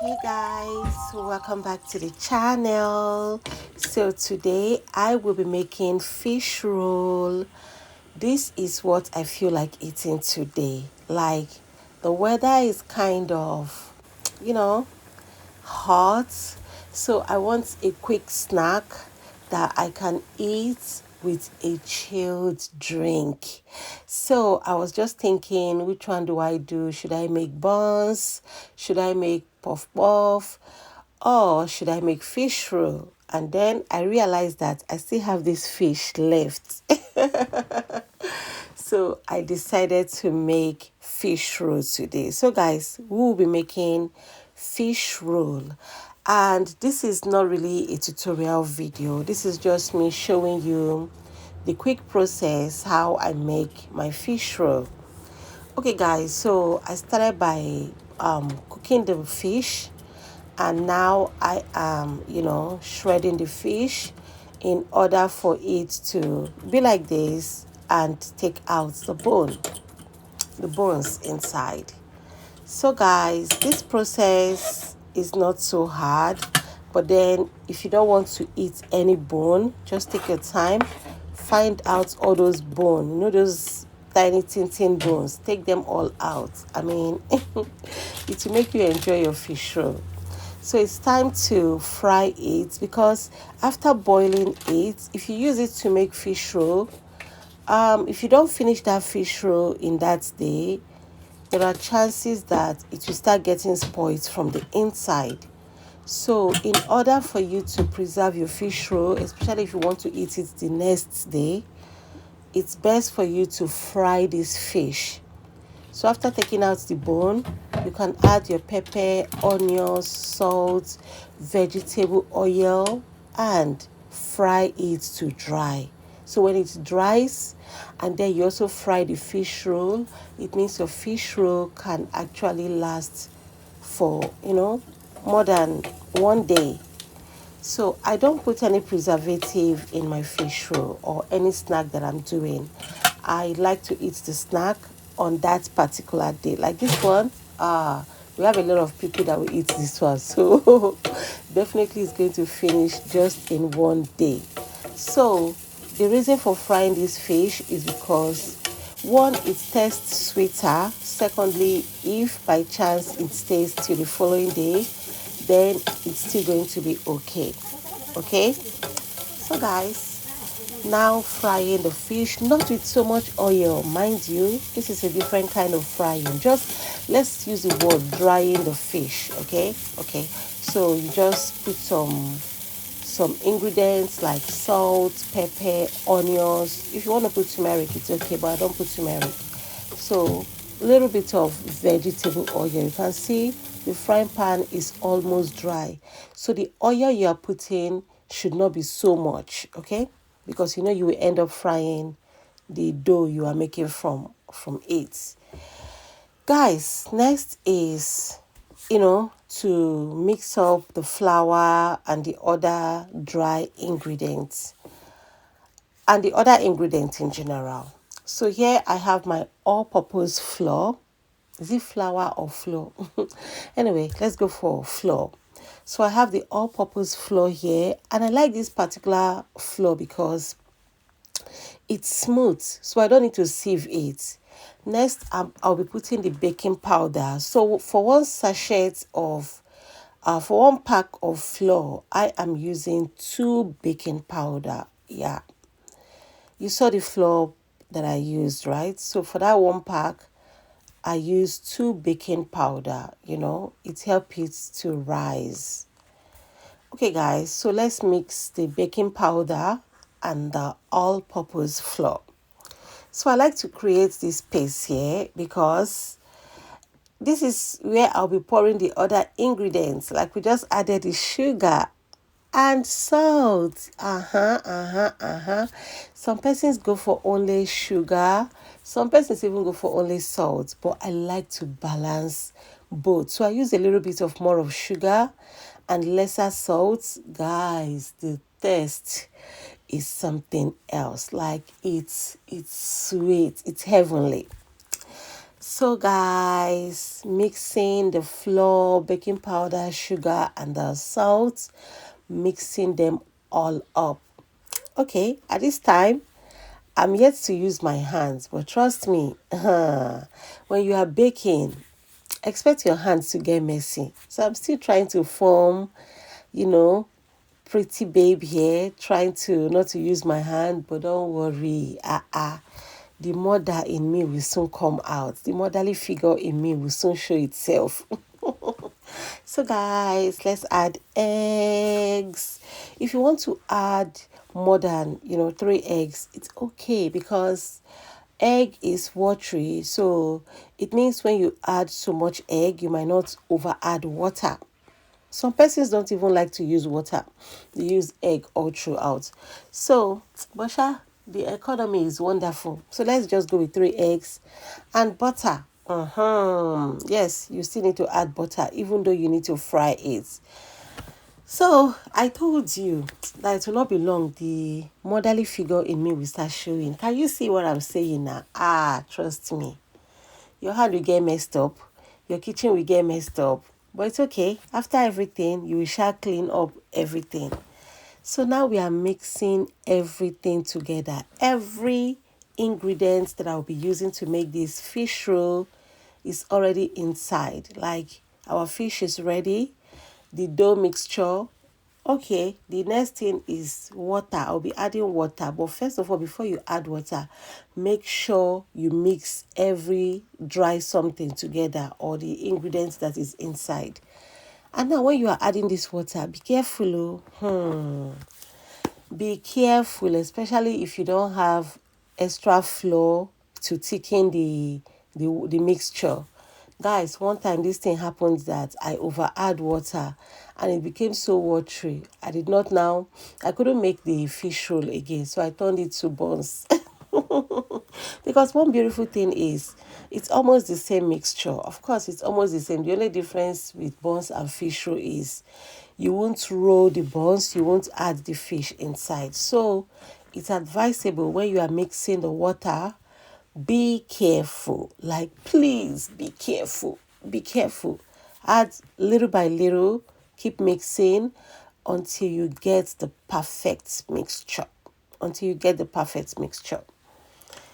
Hey guys, welcome back to the channel. So today I will be making fish roll. This is what I feel like eating today. Like the weather is kind of, you know, hot. So I want a quick snack that I can eat with a chilled drink. So I was just thinking, which one do I do? Should I make buns? Should I make puff puff? Or should I make fish roll? And then I realized that I still have this fish left. So I decided to make fish roll today. So guys, we will be making fish roll. And this is not really a tutorial video. This is just me showing you the quick process how I make my fish roll. Okay guys, so I started by cooking the fish, and now I am, shredding the fish in order for it to be like this and take out the bones inside. So guys, this process is not so hard, but then if you don't want to eat any bone, just take your time, find out all those bones, those tiny tin bones, take them all out. I mean, it will make you enjoy your fish roll. So it's time to fry it, because after boiling it, if you use it to make fish roll, if you don't finish that fish roll in that day, there are chances that it will start getting spoiled from the inside. So in order for you to preserve your fish roll, especially if you want to eat it the next day, it's best for you to fry this fish. So after taking out the bone, you can add your pepper, onions, salt, vegetable oil, and fry it to dry. So when it dries, and then you also fry the fish roll, it means your fish roll can actually last for, more than one day. So I don't put any preservative in my fish roll or any snack that I'm doing. I like to eat the snack on that particular day. Like this one, we have a lot of people that will eat this one. So definitely it's going to finish just in one day. So the reason for frying this fish is because, one, it tastes sweeter. Secondly, if by chance it stays till the following day, then it's still going to be okay. Okay, so guys, now frying the fish, not with so much oil, mind you. This is a different kind of frying. Just let's use the word drying the fish. Okay, so you just put some ingredients like salt, pepper, onions. If you want to put turmeric, it's okay, but I don't put turmeric. So a little bit of vegetable oil. You can see the frying pan is almost dry. So the oil you are putting should not be so much, okay? Because you will end up frying the dough you are making from it. Guys, next is, to mix up the flour and the other dry ingredients and the other ingredients in general. So here I have my all-purpose flour. Is it flour or flour? Anyway, let's go for flour. So I have the all-purpose flour here, and I like this particular flour because it's smooth, so I don't need to sieve it. Next, I'll be putting the baking powder. So for one pack of flour, I am using 2 baking powder. Yeah, you saw the flour that I used, right? So for that one pack, I use 2 baking powder. It helps it to rise. Okay, guys, so let's mix the baking powder and the all-purpose flour. So I like to create this paste here because this is where I'll be pouring the other ingredients. Like we just added the sugar and salt. Some persons go for only sugar. Some persons even go for only salt. But I like to balance both. So I use a little bit of more of sugar and lesser salt. Guys, the taste is something else. Like it's sweet. It's heavenly. So guys, mixing the flour, baking powder, sugar and the salt, mixing them all up. Okay, at this time I'm yet to use my hands, but trust me, when you are baking, expect your hands to get messy. So I'm still trying to form, you know, pretty babe here, trying to not to use my hand, but don't worry. The mother in me will soon come out. The motherly figure in me will soon show itself. So guys, let's add eggs. If you want to add more than 3 eggs, it's okay because egg is watery. So it means when you add so much egg, you might not over add water. Some persons don't even like to use water. They use egg all throughout. So, Basha, the economy is wonderful. So let's just go with 3 eggs and butter. Yes, you still need to add butter, even though you need to fry it. So I told you that it will not be long. The motherly figure in me will start showing. Can you see what I'm saying now? Trust me. Your hand will get messed up. Your kitchen will get messed up. But it's okay. After everything, you will shall clean up everything. So now we are mixing everything together. Every ingredient that I'll be using to make this fish roll is already inside. Like our fish is ready. The dough mixture. Okay, the next thing is water. I'll be adding water. But first of all, before you add water, make sure you mix every dry something together or the ingredients that is inside. And now when you are adding this water, be careful. Be careful, especially if you don't have extra flour to thicken the mixture. Guys, one time this thing happened that I over add water and it became so watery. I couldn't make the fish roll again, so I turned it to buns. Because one beautiful thing is it's almost the same mixture. Of course, it's almost the same. The only difference with buns and fish roll is you won't roll the buns, you won't add the fish inside. So it's advisable when you are mixing the water, be careful. Like, please be careful. Be careful. Add little by little, keep mixing until you get the perfect mixture. Until you get the perfect mixture.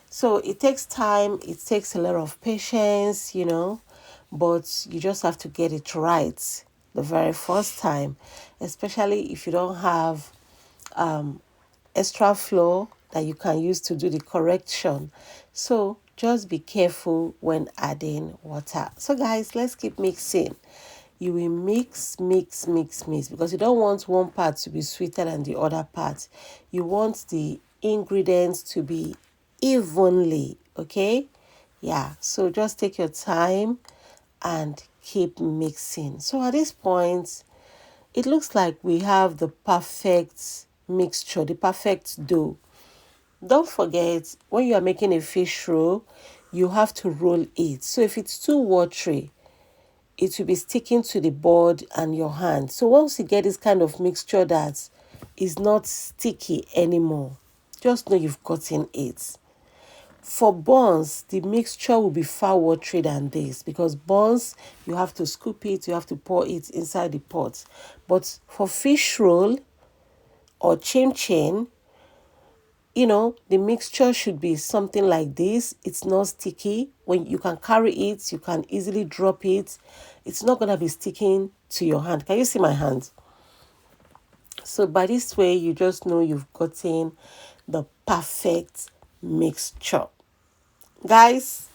So it takes time, it takes a lot of patience, but you just have to get it right the very first time, especially if you don't have extra flour that you can use to do the correction. So just be careful when adding water. So guys, let's keep mixing. You will mix because you don't want one part to be sweeter than the other part. You want the ingredients to be evenly, okay? Yeah, so just take your time and keep mixing. So at this point, it looks like we have the perfect mixture, the perfect dough. Don't forget, when you are making a fish roll, you have to roll it. So if it's too watery, it will be sticking to the board and your hand. So once you get this kind of mixture that is not sticky anymore, just know you've gotten it. For buns, the mixture will be far watery than this because buns, you have to scoop it, you have to pour it inside the pot. But for fish roll or chin chin, the mixture should be something like this. It's not sticky. When you can carry it, you can easily drop it. It's not going to be sticking to your hand. Can you see my hand? So by this way, you just know you've gotten the perfect mixture. Guys,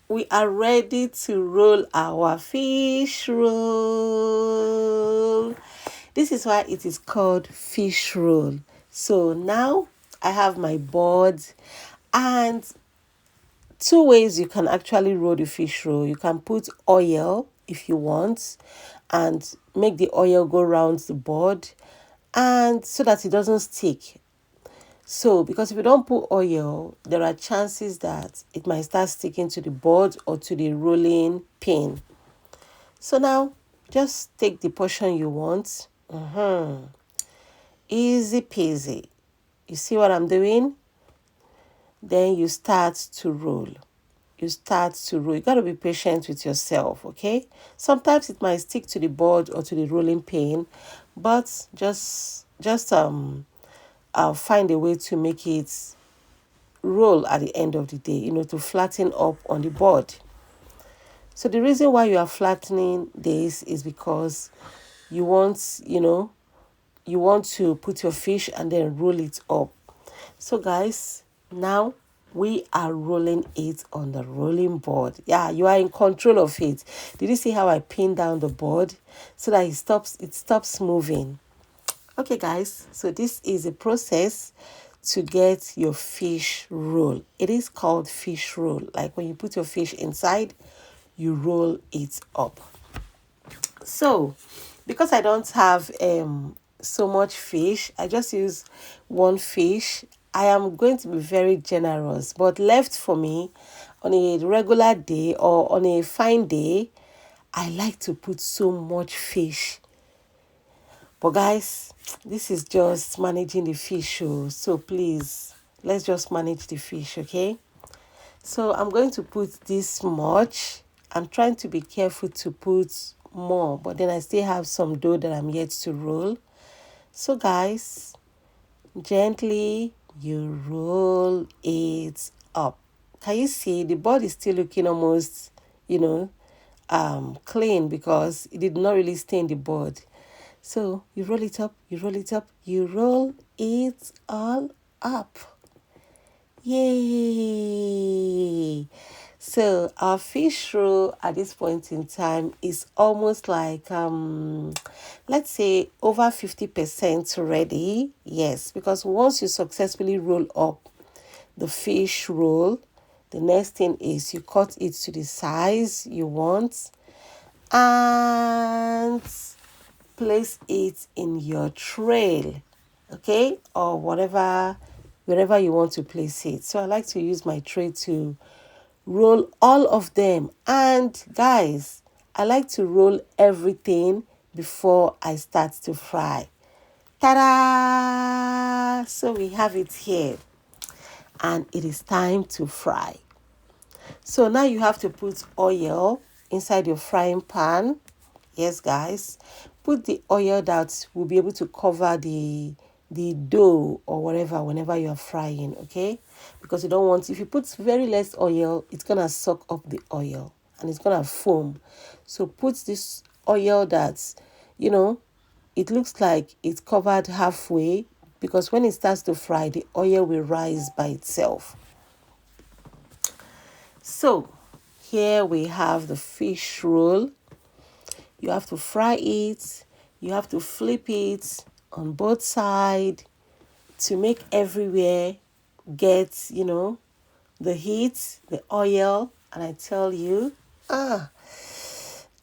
we are ready to roll our fish roll. This is why it is called fish roll. So now I have my board and 2 ways you can actually roll the fish roll. You can put oil if you want and make the oil go around the board and so that it doesn't stick. So because if you don't put oil, there are chances that it might start sticking to the board or to the rolling pin. So now just take the portion you want. Easy peasy. You see what I'm doing? Then you start to roll. you start to roll. You got to be patient with yourself, okay? Sometimes it might stick to the board or to the rolling pin, but just I'll find a way to make it roll at the end of the day, to flatten up on the board. So the reason why you are flattening this is because you want, you want to put your fish and then roll it up. So guys, now we are rolling it on the rolling board. Yeah, you are in control of it. Did you see how I pinned down the board so that it stops moving? Okay guys, so this is a process to get your fish roll. It is called fish roll. Like when you put your fish inside, you roll it up. So because I don't have so much fish, I just use one fish. I am going to be very generous, but left for me on a regular day or on a fine day, I like to put so much fish. But guys, this is just managing the fish, so please, let's just manage the fish, okay? So I'm going to put this much. I'm trying to be careful to put more, but then I still have some dough that I'm yet to roll. So guys, gently you roll it up. Can you see the board is still looking almost, clean because it did not really stain the board. So you roll it up, you roll it up, you roll it all up. Yay! So our fish roll at this point in time is almost like let's say over 50% ready. Yes, because once you successfully roll up the fish roll, the next thing is you cut it to the size you want and place it in your tray, okay, or wherever you want to place it. So I like to use my tray to roll all of them. And guys, I like to roll everything before I start to fry. Ta-da! So we have it here and it is time to fry. So now you have to put oil inside your frying pan. Yes, guys, put the oil that will be able to cover the dough or whatever whenever you are frying, okay? Because you don't want, if you put very less oil, it's gonna suck up the oil and it's gonna foam. So put this oil that, it looks like it's covered halfway, because when it starts to fry, the oil will rise by itself. So here we have the fish roll. You have to fry it. You have to flip it on both sides to make everywhere get, the heat, the oil. And I tell you,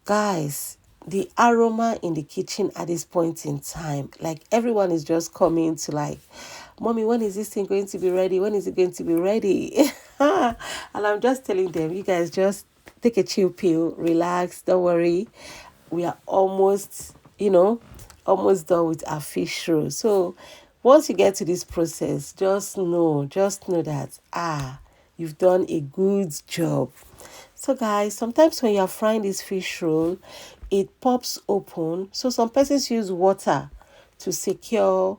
guys, the aroma in the kitchen at this point in time, like everyone is just coming to like, Mommy, when is this thing going to be ready? When is it going to be ready? And I'm just telling them, you guys just take a chill pill, relax, don't worry. We are almost, almost done with our fish roll. So once you get to this process, just know that, you've done a good job. So guys, sometimes when you're frying this fish roll, it pops open. So some persons use water to secure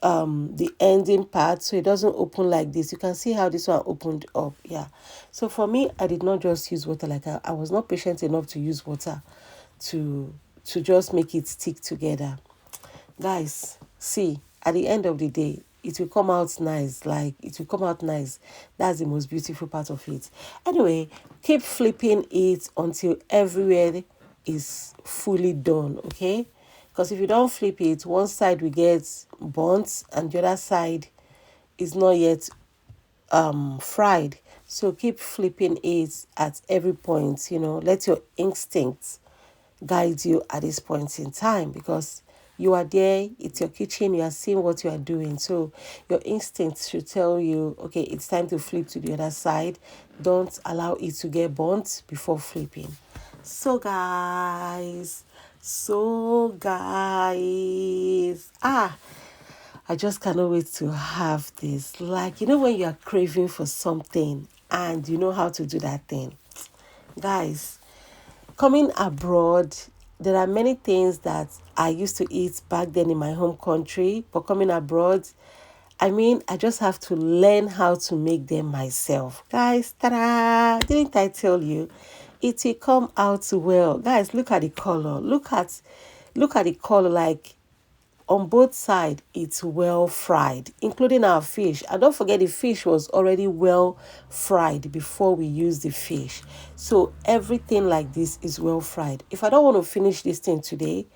the ending part so it doesn't open like this. You can see how this one opened up. Yeah. So for me, I did not just use water like I was not patient enough to use water to just make it stick together. Guys, see, at the end of the day, it will come out nice. Like, it will come out nice. That's the most beautiful part of it. Anyway, keep flipping it until everywhere is fully done, okay? Because if you don't flip it, one side will get burnt and the other side is not yet fried. So keep flipping it at every point, let your instincts guide you at this point in time, because you are there, it's your kitchen, you are seeing what you are doing. So your instincts should tell you, okay, it's time to flip to the other side. Don't allow it to get burnt before flipping. So guys, I just cannot wait to have this. Like, you know, when you are craving for something and you know how to do that thing. Guys, coming abroad, there are many things that I used to eat back then in my home country, but coming abroad, I mean, I just have to learn how to make them myself. Guys, ta-da! Didn't I tell you? It will come out well. Guys, look at the color. Look at the color, like on both sides it's well fried, including our fish. And don't forget, the fish was already well fried before we use the fish. So everything like this is well fried. If I don't want to finish this thing today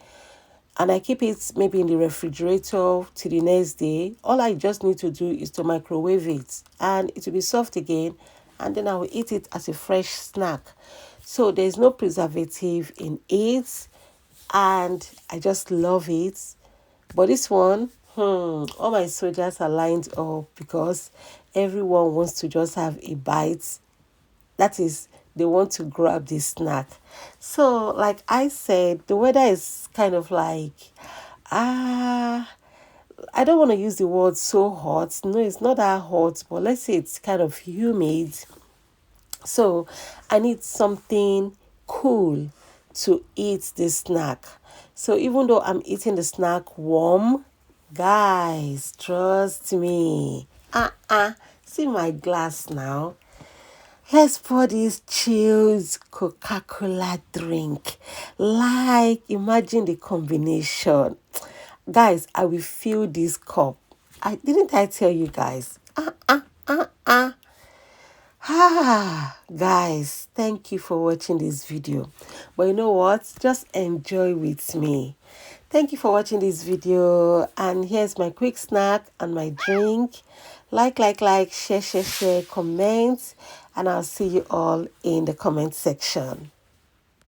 and I keep it maybe in the refrigerator till the next day, all I just need to do is to microwave it and it will be soft again, and then I will eat it as a fresh snack. So there's no preservative in it, and I just love it. But this one, all my soldiers are lined up because everyone wants to just have a bite. That is, they want to grab this snack. So, like I said, the weather is kind of like, I don't want to use the word so hot. No, it's not that hot, but let's say it's kind of humid. So I need something cool to eat this snack. So even though I'm eating the snack warm, guys, trust me. See my glass now. Let's pour this chilled Coca-Cola drink. Like, imagine the combination. Guys, I will fill this cup. Didn't I tell you guys? Guys, thank you for watching this video. But you know what? Just enjoy with me. Thank you for watching this video. And here's my quick snack and my drink. Like, share, comment. And I'll see you all in the comment section.